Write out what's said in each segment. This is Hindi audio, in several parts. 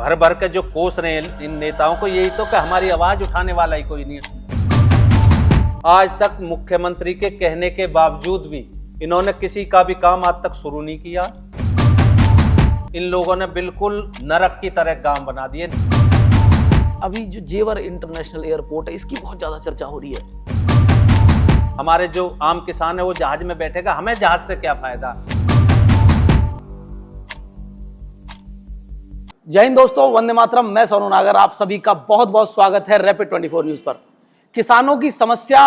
भर भर के जो कोस रहे हैं इन नेताओं को, यही तो कि हमारी आवाज उठाने वाला ही कोई नहीं है। आज तक मुख्यमंत्री के कहने के बावजूद भी इन्होंने किसी का भी काम आज तक शुरू नहीं किया। इन लोगों ने बिल्कुल नरक की तरह काम बना दिए। अभी जो जेवर इंटरनेशनल एयरपोर्ट है, इसकी बहुत ज्यादा चर्चा हो रही है। हमारे जो आम किसान है वो जहाज में बैठेगा, हमें जहाज से क्या फायदा। जय हिंद दोस्तों, वंदे मातरम। मैं सोनू नागर, आप सभी का बहुत बहुत स्वागत है रैपिड 24 न्यूज पर। किसानों की समस्या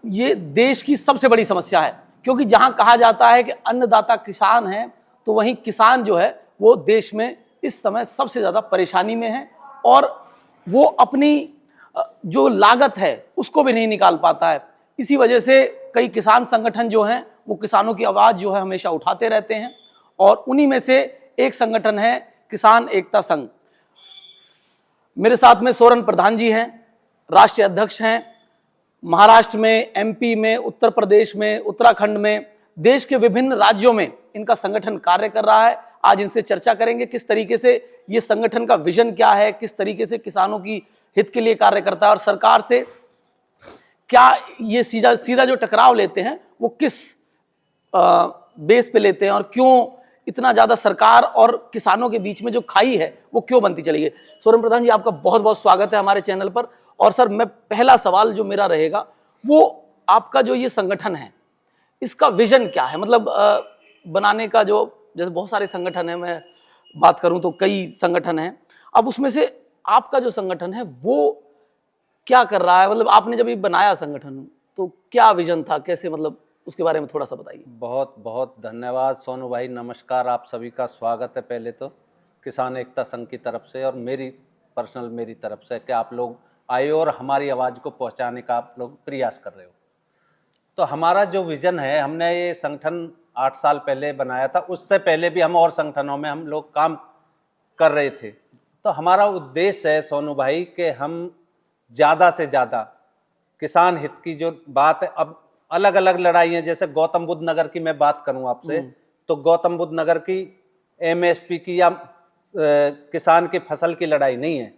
ये देश की सबसे बड़ी समस्या है, क्योंकि जहां कहा जाता है कि अन्नदाता किसान है, तो वहीं किसान जो है वो देश में इस समय सबसे ज्यादा परेशानी में है और वो अपनी जो लागत है उसको भी नहीं निकाल पाता है। इसी वजह से कई किसान संगठन जो हैं वो किसानों की आवाज जो है हमेशा उठाते रहते हैं, और उन्हीं में से एक संगठन है किसान एकता संघ। मेरे साथ में सोरन प्रधान जी हैं, राष्ट्रीय अध्यक्ष हैं। महाराष्ट्र में, एमपी में, उत्तर प्रदेश में, उत्तराखंड में, देश के विभिन्न राज्यों में इनका संगठन कार्य कर रहा है। आज इनसे चर्चा करेंगे किस तरीके से ये संगठन का विजन क्या है, किस तरीके से किसानों की हित के लिए कार्य करता है और सरकार से क्या ये सीधा जो टकराव लेते हैं वो किस बेस पे लेते हैं और क्यों इतना ज्यादा सरकार और किसानों के बीच में जो खाई है वो क्यों बनती चली गई। सोरन प्रधान जी, आपका बहुत बहुत स्वागत है हमारे चैनल पर। और सर, मैं पहला सवाल जो मेरा रहेगा वो आपका जो ये संगठन है इसका विजन क्या है, मतलब बनाने का जो, जैसे बहुत सारे संगठन है, मैं बात करूं तो कई संगठन हैं, अब उसमें से आपका जो संगठन है वो क्या कर रहा है, मतलब आपने जब ये बनाया संगठन तो क्या विजन था, कैसे, मतलब उसके बारे में थोड़ा सा बताइए। बहुत बहुत धन्यवाद सोनू भाई, नमस्कार। आप सभी का स्वागत है पहले तो किसान एकता संघ की तरफ से और मेरी तरफ से कि आप लोग आए और हमारी आवाज़ को पहुंचाने का आप लोग प्रयास कर रहे हो। तो हमारा जो विज़न है, हमने ये संगठन 8 साल पहले बनाया था। उससे पहले भी हम और संगठनों में हम लोग काम कर रहे थे। तो हमारा उद्देश्य है सोनू भाई कि हम ज़्यादा से ज़्यादा किसान हित की जो बात है, अब अलग अलग लड़ाइयाँ, जैसे गौतम बुद्ध नगर की मैं बात करूं आपसे, तो गौतम बुद्ध नगर की एमएसपी की या किसान की फसल की लड़ाई नहीं है।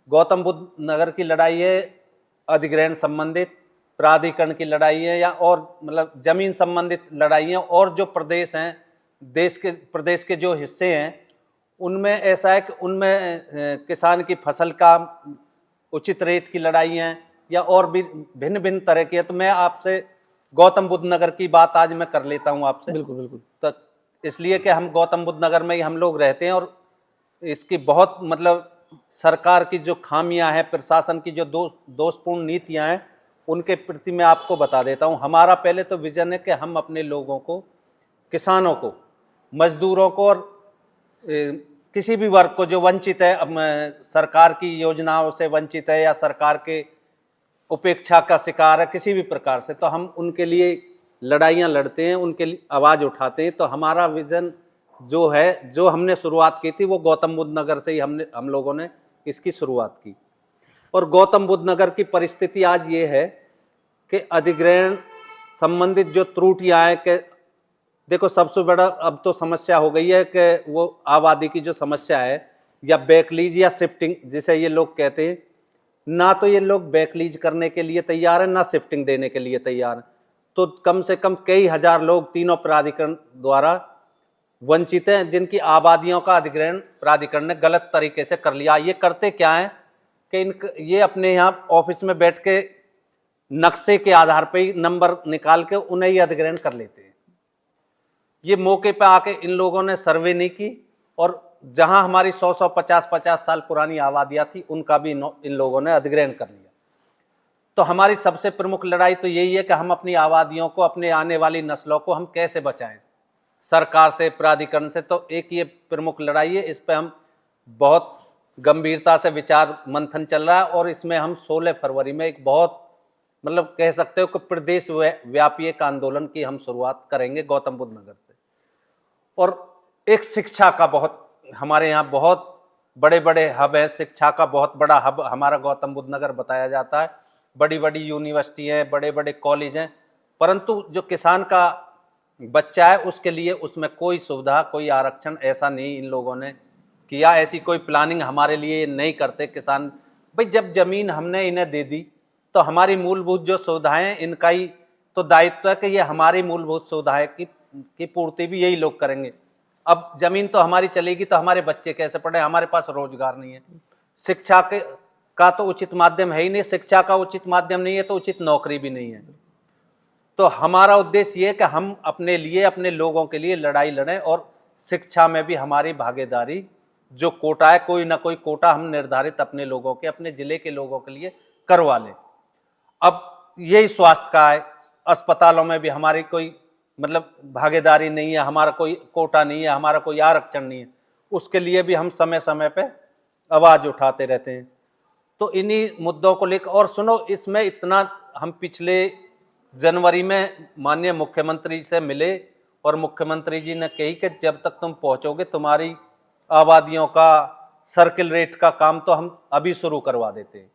गौतम बुद्ध नगर की लड़ाई है अधिग्रहण संबंधित, प्राधिकरण की लड़ाई है, या और मतलब जमीन संबंधित लड़ाई है। और जो प्रदेश हैं, प्रदेश के जो हिस्से हैं उनमें ऐसा है कि उनमें किसान की फसल का उचित रेट की लड़ाई है या और भी भिन्न भिन्न तरह की है। तो मैं आपसे गौतम बुद्ध नगर की बात आज मैं कर लेता हूं आपसे। बिल्कुल बिल्कुल। तो इसलिए कि हम गौतम बुद्ध नगर में ही हम लोग रहते हैं और इसकी बहुत मतलब सरकार की जो खामियां हैं, प्रशासन की जो दोषपूर्ण नीतियां हैं, उनके प्रति मैं आपको बता देता हूं। हमारा पहले तो विजन है कि हम अपने लोगों को, किसानों को, मजदूरों को और किसी भी वर्ग को जो वंचित है, अब सरकार की योजनाओं से वंचित है या सरकार के उपेक्षा का शिकार है किसी भी प्रकार से, तो हम उनके लिए लड़ाइयाँ लड़ते हैं, उनके लिए आवाज़ उठाते हैं। तो हमारा विज़न जो है, जो हमने शुरुआत की थी वो गौतम बुद्ध नगर से ही हम लोगों ने इसकी शुरुआत की। और गौतम बुद्ध नगर की परिस्थिति आज ये है कि अधिग्रहण संबंधित जो त्रुटियाँ हैं, कि देखो सबसे बड़ा अब तो समस्या हो गई है कि वो आबादी की जो समस्या है, या बैकलीज या शिफ्टिंग जिसे ये लोग कहते हैं, ना तो ये लोग बैकलीज करने के लिए तैयार है, ना शिफ्टिंग देने के लिए तैयार है। तो कम से कम कई हजार लोग तीनों प्राधिकरण द्वारा वंचित हैं, जिनकी आबादियों का अधिग्रहण प्राधिकरण ने गलत तरीके से कर लिया। ये करते क्या है कि ये अपने यहाँ ऑफिस में बैठ के नक्शे के आधार पर ही नंबर निकाल के उन्हें ही अधिग्रहण कर लेते हैं। ये मौके पर आके इन लोगों ने सर्वे नहीं की, और जहां हमारी 100-150 साल पुरानी आबादियां थी उनका भी इन लोगों ने अधिग्रहण कर लिया। तो हमारी सबसे प्रमुख लड़ाई तो यही है कि हम अपनी आबादियों को, अपने आने वाली नस्लों को हम कैसे बचाएं सरकार से, प्राधिकरण से। तो एक ये प्रमुख लड़ाई है, इस पर हम बहुत गंभीरता से विचार मंथन चल रहा है। और इसमें हम 16 फरवरी में एक बहुत, मतलब कह सकते हो कि प्रदेश व्यापी एक आंदोलन की हम शुरुआत करेंगे गौतम बुद्ध नगर से। और एक शिक्षा का बहुत, हमारे यहाँ बहुत बड़े बड़े हब है, शिक्षा का बहुत बड़ा हब हमारा गौतम बुद्ध नगर बताया जाता है। बड़ी बड़ी यूनिवर्सिटी हैं, बड़े बड़े कॉलेज हैं, परंतु जो किसान का बच्चा है उसके लिए उसमें कोई सुविधा, कोई आरक्षण ऐसा नहीं इन लोगों ने किया, ऐसी कोई प्लानिंग हमारे लिए नहीं करते किसान। भाई जब जमीन हमने इन्हें दे दी तो हमारी मूलभूत जो सुविधाएं, इनका ही तो दायित्व है कि ये हमारी मूलभूत सुविधाएं की पूर्ति भी यही लोग करेंगे। अब जमीन तो हमारी चलेगी तो हमारे बच्चे कैसे पढ़े, हमारे पास रोजगार नहीं है, शिक्षा का तो उचित माध्यम है ही नहीं, शिक्षा का उचित माध्यम नहीं है तो उचित नौकरी भी नहीं है। तो हमारा उद्देश्य ये है कि हम अपने लिए, अपने लोगों के लिए लड़ाई लड़ें और शिक्षा में भी हमारी भागीदारी, जो कोटा है, कोई ना कोई कोटा हम निर्धारित अपने लोगों के, अपने जिले के लोगों के लिए करवा लें। अब यही स्वास्थ्य का है, अस्पतालों में भी हमारी कोई मतलब भागीदारी नहीं है, हमारा कोई कोटा नहीं है, हमारा कोई आरक्षण नहीं है, उसके लिए भी हम समय समय पे आवाज उठाते रहते हैं। तो इन्हीं मुद्दों को लेकर, और सुनो, इसमें इतना, हम पिछले जनवरी में माननीय मुख्यमंत्री से मिले और मुख्यमंत्री जी ने कही कि जब तक तुम पहुंचोगे तुम्हारी आबादियों का सर्किल रेट का काम तो हम अभी शुरू करवा देते हैं।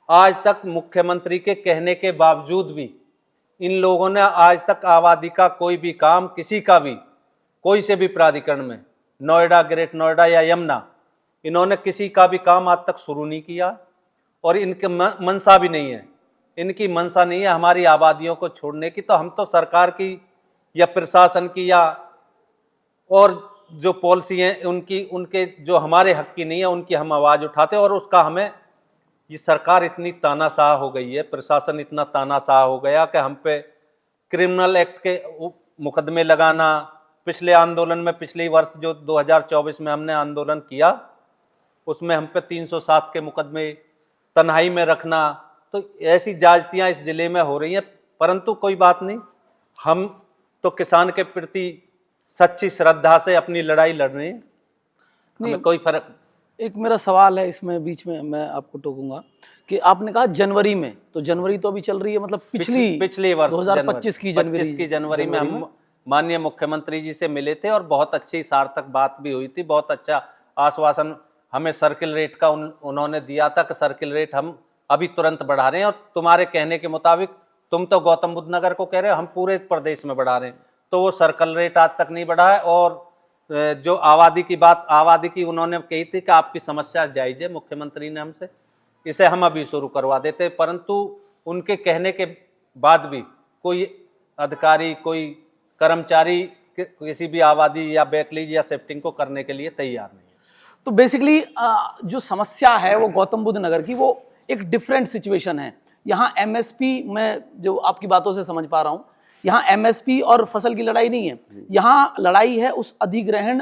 आज तक मुख्यमंत्री के कहने के बावजूद भी इन लोगों ने आज तक आबादी का कोई भी काम, किसी का भी, कोई से भी प्राधिकरण में, नोएडा, ग्रेट नोएडा या यमुना, इन्होंने किसी का भी काम आज तक शुरू नहीं किया। और इनके मनसा भी नहीं है, इनकी मनसा नहीं है हमारी आबादियों को छोड़ने की। तो हम तो सरकार की या प्रशासन की या और जो पॉलिसी है उनकी, उनके जो हमारे हक की नहीं है, उनकी हम आवाज़ उठाते। और उसका हमें, ये सरकार इतनी तानाशाह हो गई है, प्रशासन इतना तानाशाह हो गया कि हम पे क्रिमिनल एक्ट के मुकदमे लगाना। पिछले आंदोलन में, पिछले वर्ष जो 2024 में हमने आंदोलन किया, उसमें हम पे 307 के मुकदमे, तन्हाई में रखना, तो ऐसी जातियां इस जिले में हो रही हैं। परंतु कोई बात नहीं, हम तो किसान के प्रति सच्ची श्रद्धा से अपनी लड़ाई लड़ रहे हैं, हमें कोई फर्क। एक मेरा सवाल है इसमें, बीच में मैं आपको टोकूंगा कि आपने कहा जनवरी में, तो जनवरी तो अभी चल रही है, मतलब पिछली वर्ष 2025 की जनवरी में हम माननीय मुख्यमंत्री जी से मिले थे और बहुत अच्छी सार्थक बात भी हुई थी। बहुत अच्छा आश्वासन हमें सर्किल रेट का उन्होंने दिया था कि सर्किल रेट हम अभी तुरंत बढ़ा रहे हैं। और तुम्हारे कहने के मुताबिक, तुम तो गौतम बुद्ध नगर को कह रहे हो, हम पूरे प्रदेश में बढ़ा रहे हैं, तो वो सर्किल रेट आज तक नहीं बढ़ा है। और जो आबादी की बात, आबादी की उन्होंने कही थी कि आपकी समस्या जायज है, मुख्यमंत्री ने हमसे, इसे हम अभी शुरू करवा देते। परंतु उनके कहने के बाद भी कोई अधिकारी, कोई कर्मचारी किसी भी आबादी या बैकलीज या शिफ्टिंग को करने के लिए तैयार नहीं है। तो बेसिकली जो समस्या है वो गौतम बुद्ध नगर की, वो एक डिफरेंट सिचुएशन है। यहाँ एमएसपी, मैं जो आपकी बातों से समझ पा रहा हूँ, यहाँ एमएसपी और फसल की लड़ाई नहीं है, यहाँ लड़ाई है उस अधिग्रहण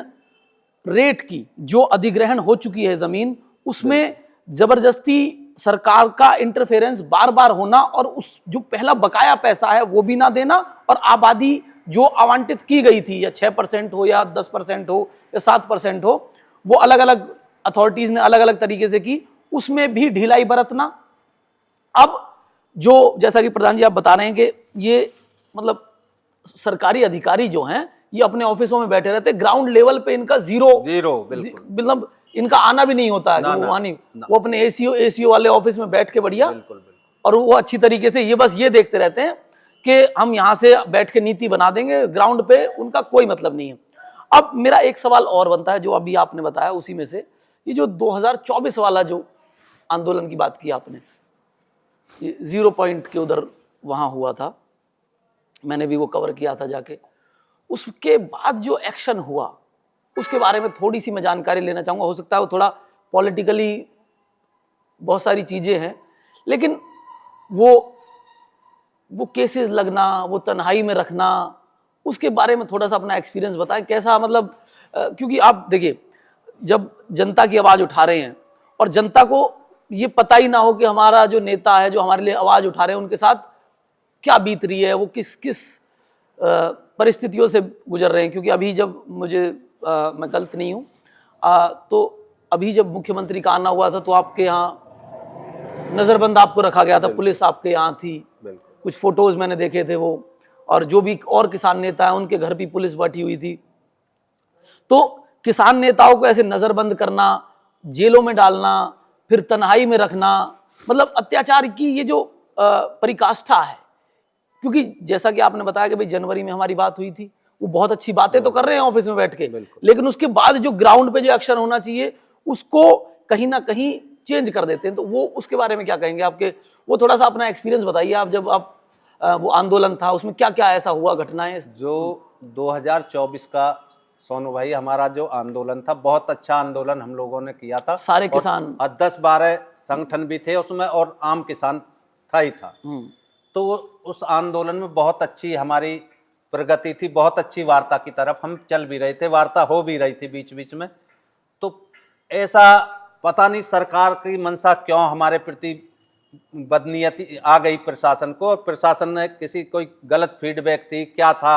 रेट की, जो अधिग्रहण हो चुकी है जमीन, उसमें जबरदस्ती सरकार का इंटरफेरेंस बार बार होना, और उस जो पहला बकाया पैसा है वो भी ना देना, और आबादी जो आवंटित की गई थी, या 6% हो या 10% हो या 7% हो, वो अलग अलग अथॉरिटीज ने अलग अलग तरीके से की, उसमें भी ढिलाई बरतना। अब जो, जैसा कि प्रधान जी आप बता रहे हैं कि ये मतलब सरकारी अधिकारी जो हैं, ये अपने ऑफिसों में बैठे रहते, ग्राउंड लेवल पे इनका जीरो, मतलब इनका आना भी नहीं होता है, वो वहां नहीं, वो अपने एसीओ वाले ऑफिस में बैठ के बढ़िया, और वो अच्छी तरीके से ये बस ये देखते रहते हैं कि हम यहाँ से बैठ के नीति बना देंगे, ग्राउंड पे उनका कोई मतलब नहीं है। अब मेरा एक सवाल और बनता है, जो अभी आपने बताया उसी में से, ये जो 2024 वाला जो आंदोलन की बात की आपने, ये 0 पॉइंट के उधर वहां हुआ था, मैंने भी वो कवर किया था जाके, उसके बाद जो एक्शन हुआ उसके बारे में थोड़ी सी मैं जानकारी लेना चाहूंगा। हो सकता है वो थोड़ा पॉलिटिकली बहुत सारी चीजें हैं, लेकिन वो केसेस लगना, वो तन्हाई में रखना, उसके बारे में थोड़ा सा अपना एक्सपीरियंस बताएं, कैसा, मतलब क्योंकि आप देखिए, जब जनता की आवाज उठा रहे हैं और जनता को ये पता ही ना हो कि हमारा जो नेता है, जो हमारे लिए आवाज उठा रहे हैं, उनके साथ क्या बीत रही है, वो किस किस परिस्थितियों से गुजर रहे हैं। क्योंकि अभी जब मैं गलत नहीं हूँ, तो अभी जब मुख्यमंत्री का आना हुआ था, तो आपके यहाँ नजरबंद आपको रखा गया था, पुलिस आपके यहाँ थी, कुछ फोटोज मैंने देखे थे वो, और जो भी और किसान नेता है उनके घर भी पुलिस बैठी हुई थी। तो किसान नेताओं को ऐसे नजरबंद करना, जेलों में डालना, फिर तन्हाई में रखना, मतलब अत्याचार की ये जो परिकाष्ठा है। क्योंकि जैसा कि आपने बताया कि भाई जनवरी में हमारी बात हुई थी, वो बहुत अच्छी बातें तो कर रहे हैं ऑफिस में बैठ के, बिल्कुल। लेकिन उसके बाद जो ग्राउंड पे जो एक्शन होना चाहिए उसको कहीं ना कहीं चेंज कर देते हैं। तो वो उसके बारे में क्या कहेंगे आपके, वो थोड़ा सा अपना एक्सपीरियंस बताइए। आप जब आप वो आंदोलन था उसमें क्या क्या ऐसा हुआ घटनाएं? जो 2024 का सोनू भाई हमारा जो आंदोलन था, बहुत अच्छा आंदोलन हम लोगों ने किया था। सारे और किसान 10-12 संगठन भी थे उसमें और आम किसान था ही था। तो उस आंदोलन में बहुत अच्छी हमारी प्रगति थी, बहुत अच्छी वार्ता की तरफ हम चल भी रहे थे, वार्ता हो भी रही थी बीच बीच में। तो ऐसा पता नहीं सरकार की मंशा क्यों हमारे प्रति बदनीयती आ गई प्रशासन को, और प्रशासन ने किसी कोई गलत फीडबैक थी क्या था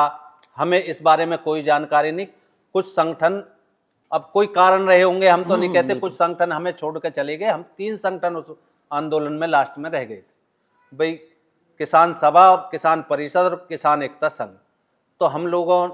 हमें इस बारे में कोई जानकारी नहीं। कुछ संगठन, अब कोई कारण रहे होंगे हम तो नहीं कहते, कुछ संगठन हमें छोड़ के चले गए। हम 3 संगठन उस आंदोलन में लास्ट में रह गए थे भाई, किसान सभा और किसान परिषद और किसान एकता संघ। तो हम लोगों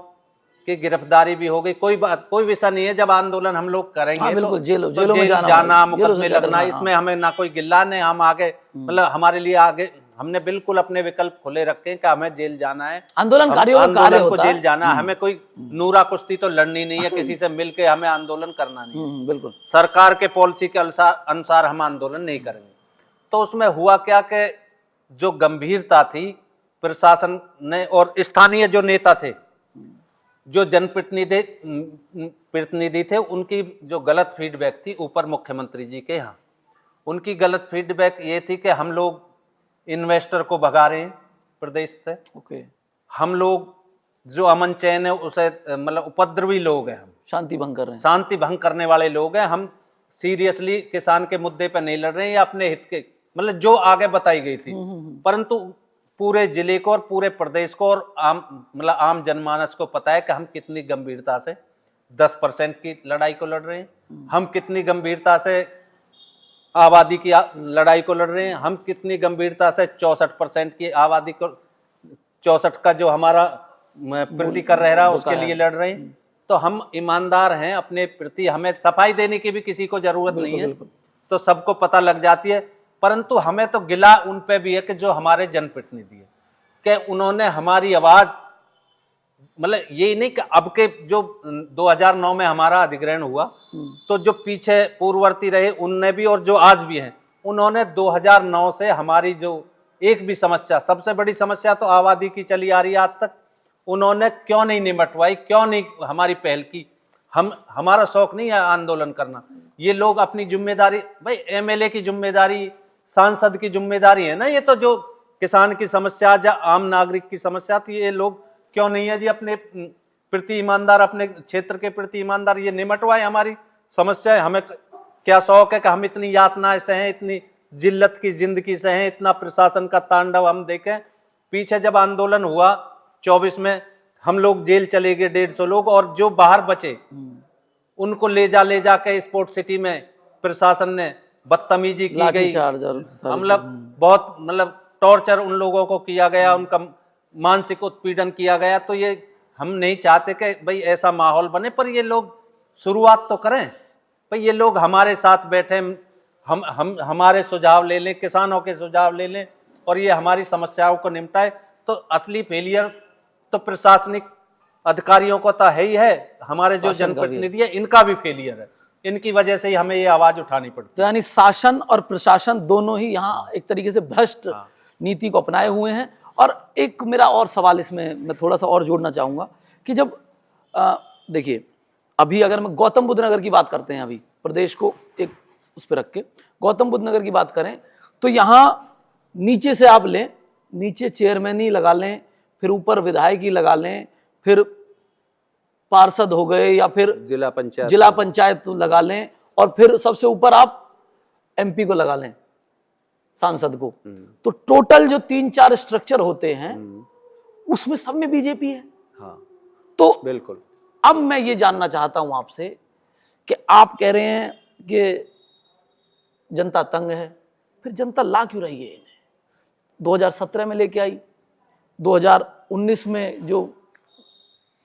की गिरफ्तारी भी हो गई। कोई बात, कोई विषय नहीं है, जब आंदोलन हम लोग करेंगे हाँ, बिल्कुल, तो जेलों जेल में जाना, जेलों मुकदमे से लगना, डरना, इसमें हमें ना कोई गिल्ला नहीं। हम आगे मतलब हमारे लिए आगे हमने बिल्कुल अपने विकल्प खुले रखे हैं कि हमें जेल जाना है, आंदोलनकारियों का कार्य आंदोलन को होता है। जेल जाना है। हमें कोई नूरा कुश्ती तो लड़नी नहीं है किसी से मिलके, हमें आंदोलन करना नहीं है। बिल्कुल सरकार के पॉलिसी के अनुसार हम आंदोलन नहीं करेंगे। तो उसमें हुआ क्या कि जो गंभीरता थी प्रशासन ने और स्थानीय जो नेता थे, जो जनप्रतिनिधि थे, उनकी जो गलत फीडबैक थी ऊपर मुख्यमंत्री जी के यहाँ, उनकी गलत फीडबैक ये थी कि हम लोग इन्वेस्टर को भगा रहे हैं प्रदेश से। ओके, हम लोग जो अमन चैन है उसे मतलब उपद्रवी लोग हैं, हम शांति भंग कर रहे हैं, शांति भंग करने वाले लोग हैं। हम सीरियसली किसान के मुद्दे पर नहीं लड़ रहे हैं या अपने हित के, मतलब जो आगे बताई गई थी। परंतु पूरे जिले को और पूरे प्रदेश को और आम जनमानस को पता है कि हम कितनी गंभीरता से 10% की लड़ाई को लड़ रहे हैं, हम कितनी गंभीरता से आबादी की लड़ाई को लड़ रहे हैं, हम कितनी गंभीरता से 64% की आबादी को, 64 का जो हमारा प्रतिकर रह रहा है उसके लिए लड़ रहे हैं। तो हम ईमानदार हैं अपने प्रति, हमें सफाई देने की भी किसी को जरूरत नहीं है, तो सबको पता लग जाती है। परंतु हमें तो गिला उन पे भी है कि जो हमारे जनप्रतिनिधि है, कि उन्होंने हमारी आवाज, मतलब ये नहीं कि अब के जो 2009 में हमारा अधिग्रहण हुआ तो जो पीछे पूर्ववर्ती रहे उनने भी, और जो आज भी हैं उन्होंने 2009 से हमारी जो एक भी समस्या, सबसे बड़ी समस्या तो आबादी की चली आ रही है आज तक, उन्होंने क्यों नहीं निपटवाई, क्यों नहीं हमारी पहल की। हमारा शौक नहीं है आंदोलन करना, ये लोग अपनी जिम्मेदारी, भाई एमएलए की जिम्मेदारी, सांसद की जिम्मेदारी है ना, ये तो जो किसान की समस्या या आम नागरिक की समस्या थी, ये लोग क्यों नहीं है जी अपने प्रति ईमानदार, अपने क्षेत्र के प्रति ईमानदार, ये निमटवाए हमारी समस्या है। हमें क्या शौक है कि हम इतनी यातनाएं सहें, इतनी जिल्लत की जिंदगी सहें, इतना प्रशासन का तांडव हम देखें। पीछे जब आंदोलन हुआ 24 में, हम लोग जेल चले गए 150 लोग, और जो बाहर बचे उनको ले जा के स्पोर्ट सिटी में प्रशासन ने बदतमीजी की गई, मतलब बहुत मतलब टॉर्चर उन लोगों को किया गया, उनका मानसिक उत्पीड़न किया गया। तो ये हम नहीं चाहते कि भाई ऐसा माहौल बने, पर ये लोग शुरुआत तो करें, भाई ये लोग हमारे साथ बैठे, हम हमारे सुझाव ले लें, किसानों के सुझाव ले लें और ये हमारी समस्याओं को निपटाए। तो असली फेलियर तो प्रशासनिक अधिकारियों को तो है ही है, हमारे जो जनप्रतिनिधि है इनका भी फेलियर है, इनकी वजह से ही हमें ये आवाज उठानी पड़ती है। तो यानी शासन और प्रशासन दोनों ही यहाँ एक तरीके से भ्रष्ट नीति को अपनाए हुए हैं। और एक मेरा और सवाल इसमें मैं थोड़ा सा और जोड़ना चाहूंगा कि जब देखिए, अभी अगर मैं गौतम बुद्ध नगर की बात करते हैं, अभी प्रदेश को एक उस पर रख के गौतम बुद्ध नगर की बात करें, तो यहाँ नीचे से आप लें, नीचे चेयरमैन ही लगा लें, फिर ऊपर विधायक ही लगा लें, फिर पार्षद हो गए, या फिर जिला पंचायत लगा लें, और फिर सबसे ऊपर आप एमपी को लगा लें, सांसद को। तो टोटल जो 3-4 स्ट्रक्चर होते हैं उसमें सब में बीजेपी है। हाँ, तो बिल्कुल। अब मैं ये जानना चाहता हूं आपसे कि आप कह रहे हैं कि जनता तंग है, फिर जनता ला क्यों रही है इन्हें? 2017 में लेके आई, 2019 में जो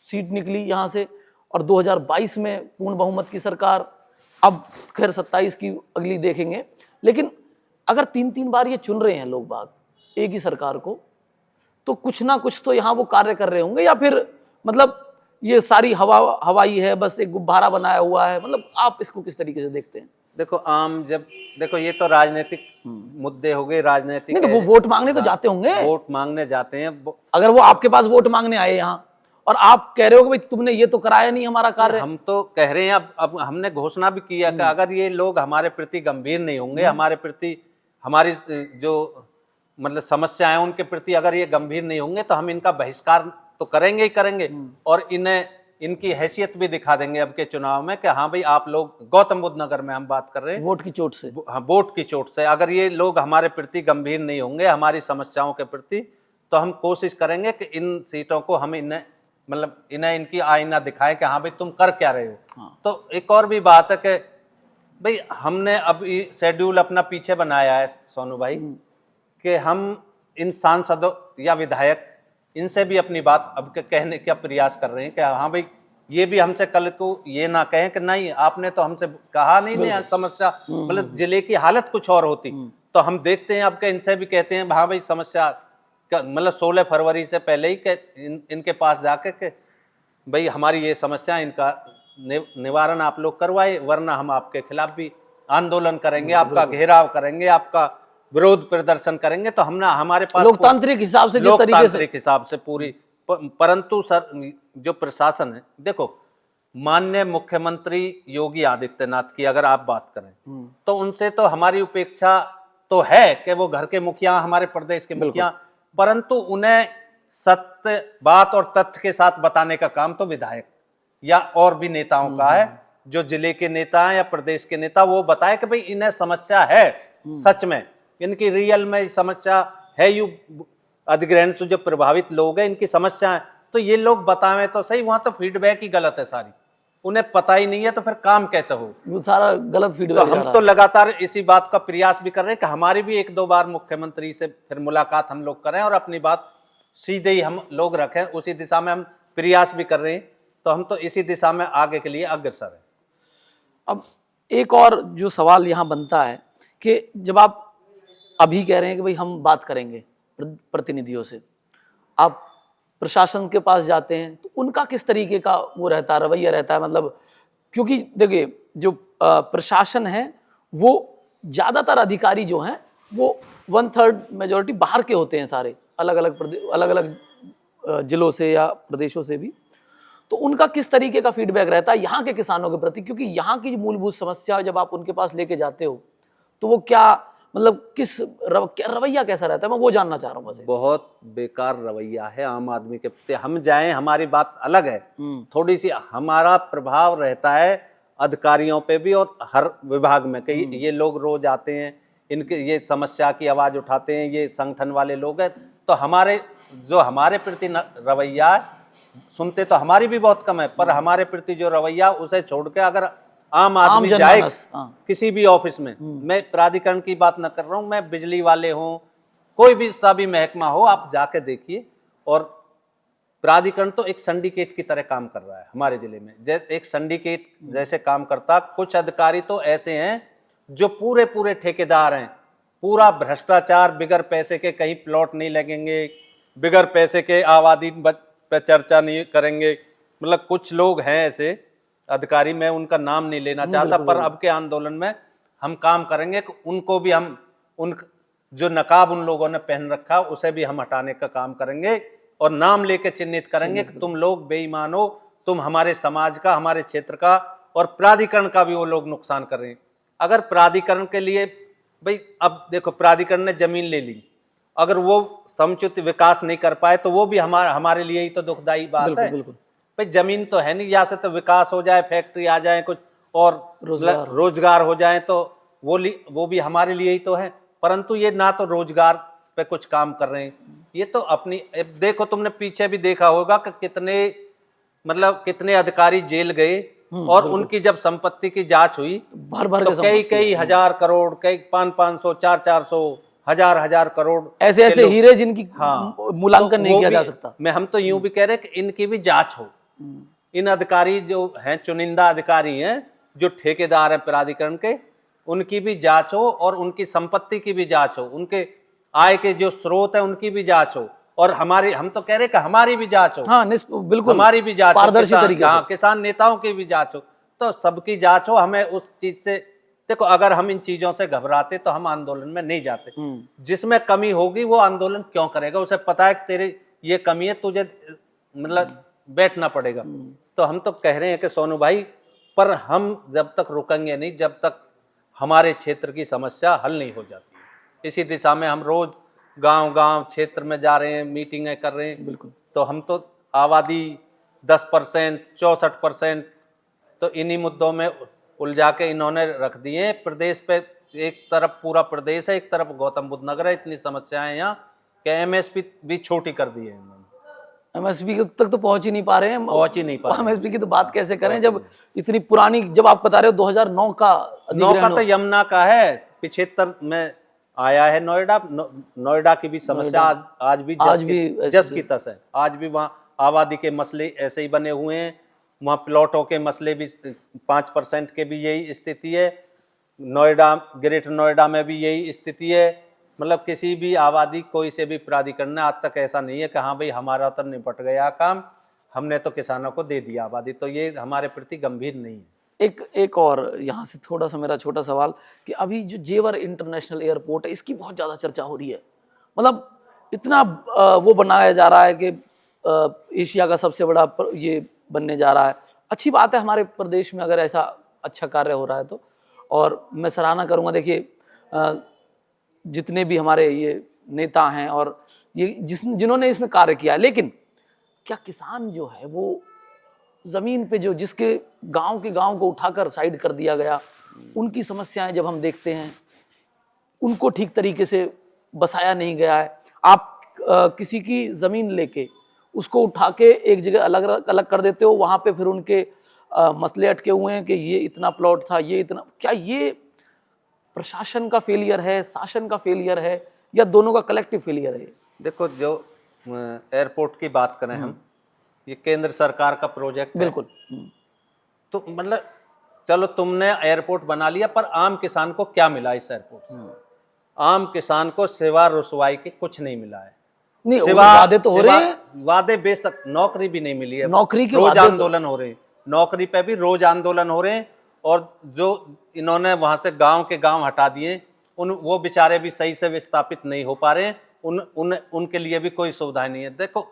सीट निकली यहां से, और 2022 में पूर्ण बहुमत की सरकार, अब खैर 27 की अगली देखेंगे। लेकिन अगर 3-3 बार ये चुन रहे हैं लोग बाग एक ही सरकार को, तो कुछ ना कुछ तो यहाँ वो कार्य कर रहे होंगे, या फिर मतलब ये सारी हवाई है, बस एक गुब्बारा बनाया हुआ है, मतलब आप इसको किस तरीके से देखते हैं? देखो देखो ये तो राजनीतिक मुद्दे हो गए, राजनीतिक नहीं तो वो वोट मांगने तो जाते होंगे, वोट मांगने जाते हैं अगर वो आपके पास वोट मांगने आए यहाँ और आप कह रहे हो कि भाई तुमने ये तो कराया नहीं हमारा कार्य। हम तो कह रहे हैं, अब हमने घोषणा भी किया कि अगर ये लोग हमारे प्रति गंभीर नहीं होंगे, हमारे प्रति हमारी जो मतलब समस्या है उनके प्रति अगर ये गंभीर नहीं होंगे तो हम इनका बहिष्कार तो करेंगे ही करेंगे, और इनकी हैसियत भी दिखा देंगे अब के चुनाव में कि हाँ भाई आप लोग, गौतम बुद्ध नगर में हम बात कर रहे हैं, वोट की चोट से, हाँ वोट की चोट से, अगर ये लोग हमारे प्रति गंभीर नहीं होंगे हमारी समस्याओं के प्रति, तो हम कोशिश करेंगे कि इन सीटों को हम इन्हें इनकी आईना दिखाएं कि हाँ भाई तुम कर क्या रहे हो। हाँ। तो एक और भी बात है कि भाई हमने अब शेड्यूल अपना पीछे बनाया है सोनू भाई, कि हम इन सांसदों या विधायक इनसे भी अपनी बात अब कहने का प्रयास कर रहे हैं कि हाँ भाई ये भी हमसे कल को ये ना कहें कि नहीं आपने तो हमसे कहा नहीं समस्या, मतलब जिले की हालत कुछ और होती। तो हम देखते हैं अब के इनसे भी कहते हैं हाँ भाई समस्या मतलब 16 फरवरी से पहले ही इनके पास जाके के भाई हमारी ये समस्या, इनका निवारण आप लोग करवाए, वरना हम आपके खिलाफ भी आंदोलन करेंगे, आपका घेराव करेंगे, आपका विरोध प्रदर्शन करेंगे। तो हमने हमारे पास लोकतांत्रिक हिसाब से, जिस तरीके से हिसाब से पूरी, परंतु सर जो प्रशासन है, देखो माननीय मुख्यमंत्री योगी आदित्यनाथ की अगर आप बात करें तो उनसे तो हमारी उपेक्षा तो है कि वो घर के मुखिया, हमारे प्रदेश के मुखिया, परंतु उन्हें सत्य बात और तथ्य के साथ बताने का काम तो विधायक या और भी नेताओं का है, जो जिले के नेता हैं या प्रदेश के नेता, वो बताए कि भाई इन्हें समस्या है, सच में इनकी रियल में समस्या है, यू अधिग्रहण से जो प्रभावित लोग हैं इनकी समस्या है, तो ये लोग बताएं तो सही। वहां तो फीडबैक ही गलत है सारी, उन्हें पता ही नहीं है तो फिर काम कैसे हो, वो सारा गलत फीडबैक। तो हम तो लगातार इसी बात का प्रयास भी कर रहे हैं कि हमारी भी 1-2 बार मुख्यमंत्री से फिर मुलाकात हम लोग करें और अपनी बात सीधे ही हम लोग रखें, उसी दिशा में हम प्रयास भी कर रहे हैं। तो हम तो इसी दिशा में आगे के लिए अग्रसर हैं। अब एक और जो सवाल यहाँ बनता है कि जब आप अभी कह रहे हैं कि भाई हम बात करेंगे प्रतिनिधियों से, आप प्रशासन के पास जाते हैं तो उनका किस तरीके का वो रहता है, रवैया रहता है? मतलब क्योंकि देखिए जो प्रशासन है वो ज्यादातर अधिकारी जो हैं वो 1/3 मेजोरिटी बाहर के होते हैं, सारे अलग अलग जिलों से या प्रदेशों से भी। तो उनका किस तरीके का फीडबैक रहता है यहाँ के किसानों के प्रति? क्योंकि यहाँ की मूलभूत समस्या जब आप उनके पास लेके जाते हो तो वो क्या मतलब रवैया कैसा रहता है, मैं वो जानना चाह रहा हूँ। बहुत बेकार रवैया है आम आदमी के प्रति। हम जाएं, हमारी बात अलग है, थोड़ी सी हमारा प्रभाव रहता है अधिकारियों पे भी और हर विभाग में कि ये लोग रोज आते हैं, इनके ये समस्या की आवाज उठाते हैं, ये संगठन वाले लोग हैं, तो हमारे प्रति रवैया सुनते तो हमारी भी बहुत कम है, पर हमारे प्रति जो रवैया उसे छोड़ के अगर आम आदमी जाए किसी भी ऑफिस में, मैं प्राधिकरण की बात न कर रहा हूं, मैं बिजली वाले हों, कोई भी सा भी महकमा हो, आप जाके देखिए। और प्राधिकरण तो एक सिंडिकेट की तरह काम कर रहा है हमारे जिले में, एक सिंडिकेट जैसे काम करता। कुछ अधिकारी तो ऐसे हैं जो पूरे ठेकेदार हैं, पूरा भ्रष्टाचार, बिगर पैसे के कहीं प्लॉट नहीं लगेंगे, बिगर पैसे के आबादी पे चर्चा नहीं करेंगे। मतलब कुछ लोग हैं ऐसे अधिकारी, मैं उनका नाम नहीं लेना चाहता, पर अब के आंदोलन में हम काम करेंगे कि उनको भी हम जो नकाब उन लोगों ने पहन रखा उसे भी हम हटाने का काम करेंगे और नाम लेके चिन्हित करेंगे कि तुम लोग बेईमान हो, तुम हमारे समाज का, हमारे क्षेत्र का और प्राधिकरण का भी वो लोग नुकसान कर रहे हैं। अगर प्राधिकरण के लिए भाई, अब देखो प्राधिकरण ने जमीन ले ली, अगर वो समुचित विकास नहीं कर पाए तो वो भी हमारे लिए ही तो दुखदायी बात है। भाई जमीन तो है नहीं, यहाँ से तो विकास हो जाए, फैक्ट्री आ जाए, कुछ और रोजगार हो जाए, तो वो भी हमारे लिए ही तो है। परंतु ये ना तो रोजगार पे कुछ काम कर रहे हैं, ये तो अपनी, देखो तुमने पीछे भी देखा होगा कि कितने अधिकारी जेल गए और उनकी जब संपत्ति की जांच हुई तो कई हजार करोड़, कई 500, 400, हजार करोड़ ऐसे हीरे जिनकी मूल्यांकन नहीं किया जा सकता। हम तो यूं भी कह रहे कि इनकी भी जांच हो। इन अधिकारी जो हैं, चुनिंदा अधिकारी हैं, जो ठेकेदार हैं प्राधिकरण के, उनकी भी जांच हो और उनकी संपत्ति की भी जांच हो, उनके आय के जो स्रोत है उनकी भी जांच हो। और हमारी, हम तो कह रहे कि हमारी भी जांच हो। हाँ, बिल्कुल हमारी भी जांच हो, पारदर्शी तरीके से। किसान नेताओं की भी जांच हो, तो सबकी जांच हो। हमें उस चीज से, देखो अगर हम इन चीजों से घबराते तो हम आंदोलन में नहीं जाते। जिसमें कमी होगी वो आंदोलन क्यों करेगा, उसे पता है कि तेरे ये कमी है, तुझे मतलब बैठना पड़ेगा। तो हम तो कह रहे हैं कि सोनू भाई, पर हम जब तक रुकेंगे नहीं जब तक हमारे क्षेत्र की समस्या हल नहीं हो जाती। इसी दिशा में हम रोज गांव-गांव क्षेत्र में जा रहे हैं, मीटिंगें कर रहे हैं। बिल्कुल। तो हम तो आबादी 10%, 64%, तो इन्हीं मुद्दों में उलझा के इन्होंने रख दिए हैं प्रदेश पे। एक तरफ पूरा प्रदेश है, एक तरफ गौतम बुद्ध नगर है। इतनी समस्याएं यहाँ कि एमएसपी भी छोटी कर दी है इन्होंने। एमएसपी तक तो पहुंच ही नहीं पा रहे हैं। पहुंच ही नहीं पा रहे हैं। एमएसपी की तो बात कैसे करें जब इतनी पुरानी, जब आप बता रहे हो 2009 का नौका तो यमुना का है, 75 में आया है नोएडा। नोएडा की भी समस्या आज भी जस की तस है। आज भी वहाँ आबादी के मसले ऐसे ही बने हुए हैं। वहाँ प्लॉटों के मसले भी 5% के भी यही स्थिति है। नोएडा, ग्रेटर नोएडा में भी यही स्थिति है। मतलब किसी भी आबादी, कोई से भी प्राधिकरण ने आज तक ऐसा नहीं है कि हाँ भाई हमारा तो निपट गया काम, हमने तो किसानों को दे दिया आबादी। तो ये हमारे प्रति गंभीर नहीं है। एक और यहाँ से थोड़ा सा मेरा छोटा सवाल कि अभी जो जेवर इंटरनेशनल एयरपोर्ट है, इसकी बहुत ज़्यादा चर्चा हो रही है। मतलब इतना वो बनाया जा रहा है कि एशिया का सबसे बड़ा ये बनने जा रहा है। अच्छी बात है हमारे प्रदेश में अगर ऐसा अच्छा कार्य हो रहा है तो, और मैं सराहना करूँगा। देखिए जितने भी हमारे ये नेता हैं और ये जिन्होंने इसमें कार्य किया है, लेकिन क्या किसान जो है वो जमीन पे, जो जिसके गांव के गांव को उठाकर साइड कर दिया गया, उनकी समस्याएं जब हम देखते हैं, उनको ठीक तरीके से बसाया नहीं गया है। आप किसी की जमीन लेके उसको उठा के एक जगह अलग अलग कर देते हो, वहां पे फिर उनके मसले अटके हुए हैं कि ये इतना प्लॉट था, ये इतना। क्या ये प्रशासन का फेलियर है, शासन का फेलियर है, या दोनों का कलेक्टिव फेलियर है? देखो, जो एयरपोर्ट की बात करें हम, ये केंद्र सरकार का प्रोजेक्ट है। बिल्कुल। तो मतलब चलो तुमने एयरपोर्ट बना लिया, पर आम किसान को क्या मिला इस एयरपोर्ट से? आम किसान को सिवा रुसवाई के कुछ नहीं मिला है। नहीं, वादे तो हो रहे हैं, वादे बेशक, नौकरी भी नहीं मिली है। नौकरी के रोज आंदोलन हो रहे हैं, नौकरी पे भी रोज आंदोलन हो रहे हैं। और जो इन्होंने वहां से गांव के गांव हटा दिए, वो बेचारे भी सही से विस्थापित नहीं हो पा रहे हैं। उनके लिए भी कोई सुविधाएं नहीं है। देखो,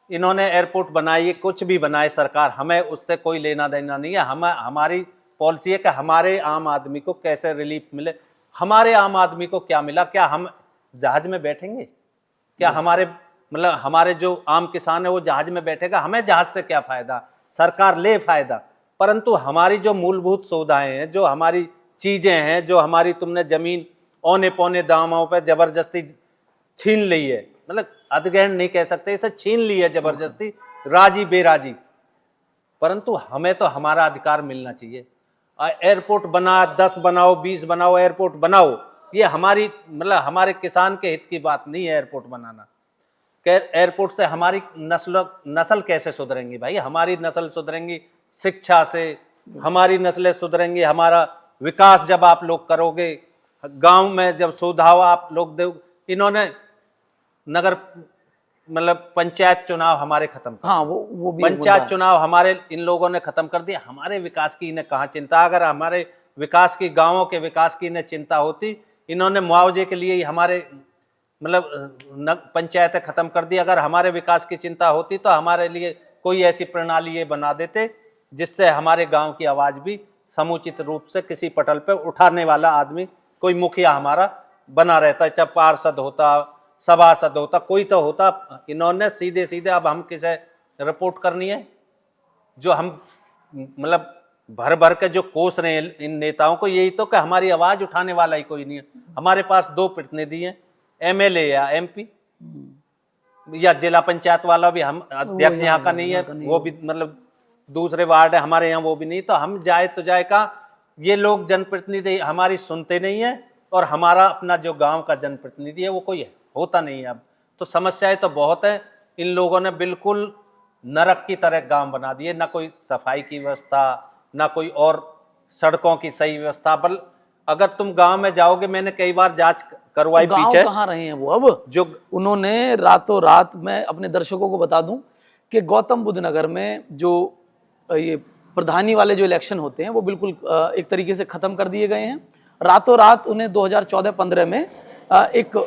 इन्होंने एयरपोर्ट बनाई, कुछ भी बनाए सरकार, हमें उससे कोई लेना देना नहीं है। हमारी पॉलिसी है कि हमारे आम आदमी को कैसे रिलीफ मिले। हमारे आम आदमी को क्या मिला? क्या हम जहाज में बैठेंगे? क्या हमारे जो आम किसान है वो जहाज में बैठेगा? हमें जहाज से क्या फायदा? सरकार ले फायदा, परंतु हमारी जो मूलभूत सुविधाएं हैं, जो हमारी चीजें हैं, जो हमारी तुमने जमीन औने पौने दामों पर जबरदस्ती छीन ली है, मतलब अधिग्रहण नहीं कह सकते, इसे छीन ली है जबरदस्ती, राजी बेराजी। परंतु हमें तो हमारा अधिकार मिलना चाहिए। एयरपोर्ट बना, 10 बनाओ, 20 बनाओ, एयरपोर्ट बनाओ, ये हमारी हमारे किसान के हित की बात नहीं है एयरपोर्ट बनाना। एयरपोर्ट से हमारी नस्ल कैसे सुधरेंगी भाई? हमारी नस्ल सुधरेंगी शिक्षा से, हमारी नस्लें सुधरेंगी, हमारा विकास जब आप लोग करोगे, गांव में जब सुविधाओं आप लोग दो। इन्होंने नगर पंचायत चुनाव हमारे खत्म कर, हाँ, वो भी पंचायत चुनाव हमारे इन लोगों ने खत्म कर दिया। हमारे विकास की इन्हें कहाँ चिंता? अगर हमारे विकास की, गांवों के विकास की इन्हें चिंता होती, इन्होंने मुआवजे के लिए ही हमारे पंचायतें खत्म कर दी। अगर हमारे विकास की चिंता होती तो हमारे लिए कोई ऐसी प्रणाली ये बना देते जिससे हमारे गांव की आवाज भी समुचित रूप से किसी पटल पे उठाने वाला आदमी, कोई मुखिया हमारा बना रहता, चाहे पार्षद होता, सभासद होता, कोई तो होता। इन्होंने सीधे सीधे, अब हम किसे रिपोर्ट करनी है? जो हम भर भर के जो कोस रहे हैं इन नेताओं को, यही तो कि हमारी आवाज उठाने वाला ही कोई नहीं है। हमारे पास 2 प्रतिनिधि हैं, एमएलए या एमपी या जिला पंचायत वाला भी, हम अध्यक्ष यहाँ का नहीं है, वो भी दूसरे वार्ड है हमारे यहाँ, वो भी नहीं। तो हम जाए तो जाए कहाँ? ये लोग जनप्रतिनिधि हमारी सुनते नहीं है, और हमारा अपना जो गांव का जनप्रतिनिधि है वो कोई होता नहीं है। अब तो समस्याएं तो बहुत है। इन लोगों ने बिल्कुल नरक की तरह गांव बना दिए, ना कोई सफाई की व्यवस्था, ना कोई और सड़कों की सही व्यवस्था। अगर तुम गांव में जाओगे, मैंने कई बार जांच करवाई गांव पीछे, कहाँ रहे हैं वो अब? जो उन्होंने रातों रात, मैं अपने दर्शकों को बता दूं कि गौतम बुद्ध नगर में जो ये प्रधानी वाले जो इलेक्शन होते हैं वो बिल्कुल एक तरीके से खत्म कर दिए गए हैं। रातों रात उन्हें 2014-15 में एक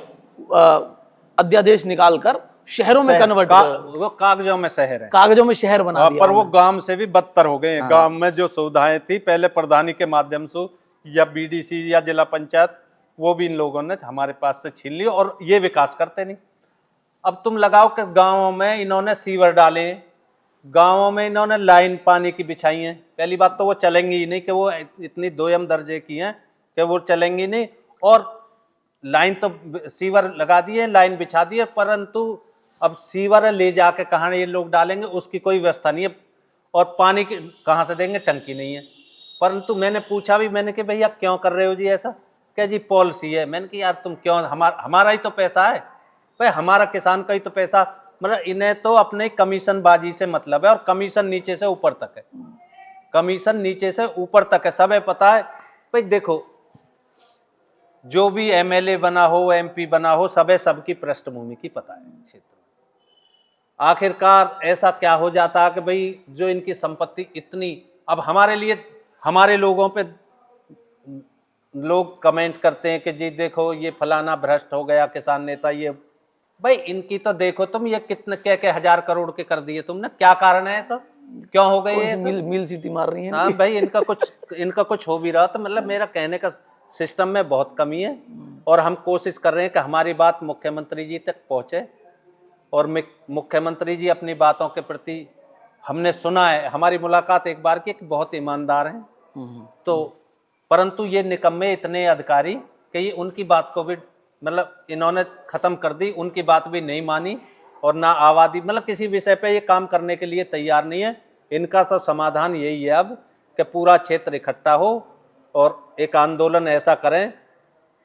अध्यादेश निकालकर शहरों में कन्वर्ट वो कागजों में शहर है, कागजों में शहर बना दिया। पर वो गांव से भी बदतर हो गए हैं। गांव में जो सुविधाएं थी पहले प्रधानी के माध्यम से या बीडीसी या जिला पंचायत, वो भी इन लोगों ने हमारे पास से छीन ली और ये विकास करते नहीं। अब तुम लगाओ कि गांवों में इन्होंने सीवर डाले, गांवों में इन्होंने लाइन पानी की बिछाई है। पहली बात तो वो चलेंगी ही नहीं, कि वो इतनी दोयम दर्जे की हैं कि वो चलेंगी नहीं। और लाइन तो सीवर लगा दिए, लाइन बिछा दी है, परंतु अब सीवर ले जाके कहाँ ये लोग डालेंगे, उसकी कोई व्यवस्था नहीं है। और पानी कहाँ से देंगे, टंकी नहीं है। परंतु मैंने पूछा भी, मैंने कि भैया क्यों कर रहे हो जी ऐसा? क्या जी पॉलिसी है। मैंने कि यार तुम क्यों, हमारा ही तो पैसा है भाई, हमारा किसान का ही तो पैसा। मतलब इन्हें तो अपने कमीशन बाजी से मतलब है, और कमीशन नीचे से ऊपर तक है, कमीशन नीचे से ऊपर तक है, सब है पता है भाई। देखो जो भी एमएलए बना हो, एमपी बना हो, सब है, सबकी पृष्ठभूमि की पता है क्षेत्र में। आखिरकार ऐसा क्या हो जाता है कि भाई जो इनकी संपत्ति इतनी, अब हमारे लिए, हमारे लोगों पे लोग कमेंट करते हैं कि जी देखो ये फलाना भ्रष्ट हो गया किसान नेता, ये भाई इनकी तो देखो तुम, ये कितने क्या 1000 करोड़ के कर दिए तुमने, क्या कारण है ऐसा, क्यों हो गए ये मिल सीटी मार रही है। हाँ भाई, इनका कुछ हो भी रहा। तो मतलब मेरा कहने का सिस्टम में बहुत कमी है, और हम कोशिश कर रहे हैं कि हमारी बात मुख्यमंत्री जी तक पहुंचे, और मुख्यमंत्री जी अपनी बातों के प्रति, हमने सुना है, हमारी मुलाकात एक बार की, बहुत ईमानदार हैं। तो परंतु ये निकम्मे इतने अधिकारी कि ये उनकी बात को भी मतलब इन्होंने खत्म कर दी, उनकी बात भी नहीं मानी, और ना आबादी मतलब किसी विषय पे ये काम करने के लिए तैयार नहीं है। इनका तो समाधान यही है अब कि पूरा क्षेत्र इकट्ठा हो और एक आंदोलन ऐसा करें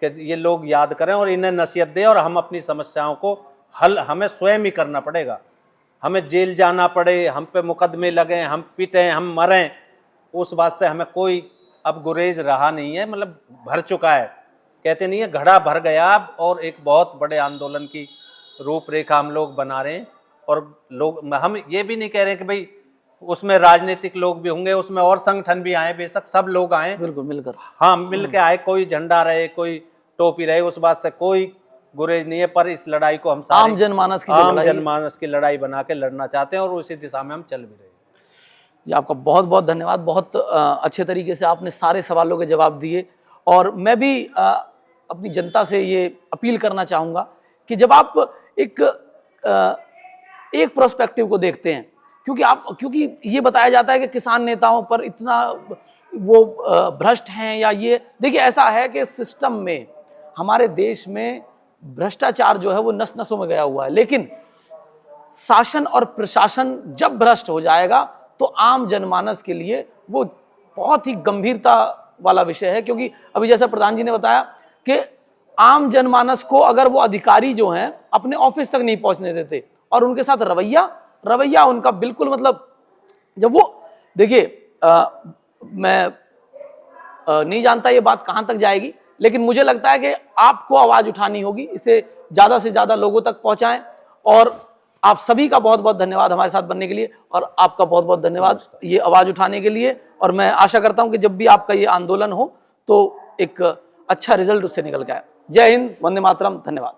कि ये लोग याद करें और इन्हें नसीहत दें, और हम अपनी समस्याओं को हल हमें स्वयं ही करना पड़ेगा। हमें जेल जाना पड़े, हम पे मुकदमे लगें, हम पिटें, हम मरें, उस बात से हमें कोई अब गुरेज रहा नहीं है। मतलब भर चुका है, कहते नहीं है घड़ा भर गया अब, और एक बहुत बड़े आंदोलन की रूपरेखा हम लोग बना रहे हैं। और लोग, हम ये भी नहीं कह रहे कि भाई उसमें राजनीतिक लोग भी होंगे, उसमें और संगठन भी आए, बेशक सब लोग आए, बिल्कुल मिलकर, हाँ मिल के आए, कोई झंडा रहे, कोई टोपी रहे, उस बात से कोई गुरेज नहीं है। पर इस लड़ाई को हम आम जनमानस की लड़ाई बना के लड़ना चाहते हैं, और उसी दिशा में हम चल भी रहे हैं। जी आपका बहुत बहुत धन्यवाद। बहुत अच्छे तरीके से आपने सारे सवालों के जवाब दिए, और मैं भी अपनी जनता से ये अपील करना चाहूँगा कि जब आप एक पर्सपेक्टिव को देखते हैं, क्योंकि ये बताया जाता है कि किसान नेताओं पर इतना वो भ्रष्ट हैं, या ये देखिए ऐसा है कि सिस्टम में, हमारे देश में भ्रष्टाचार जो है वो नस नसों में गया हुआ है, लेकिन शासन और प्रशासन जब भ्रष्ट हो जाएगा तो आम जनमानस के लिए वो बहुत ही गंभीरता वाला विषय है। क्योंकि अभी जैसा प्रधान जी ने बताया कि आम जनमानस को अगर वो अधिकारी जो हैं अपने ऑफिस तक नहीं पहुंचने देते, और उनके साथ रवैया उनका बिल्कुल, मतलब जब वो देखिए मैं नहीं जानता ये बात कहां तक जाएगी, लेकिन मुझे लगता है कि आपको आवाज उठानी होगी, इसे ज्यादा से ज्यादा लोगों तक पहुंचाएं। और आप सभी का बहुत बहुत धन्यवाद हमारे साथ बनने के लिए, और आपका बहुत बहुत धन्यवाद ये आवाज उठाने के लिए। और मैं आशा करता हूं कि जब भी आपका ये आंदोलन हो तो एक अच्छा रिजल्ट उससे निकल के आए। जय हिंद, वंदे मातरम, धन्यवाद।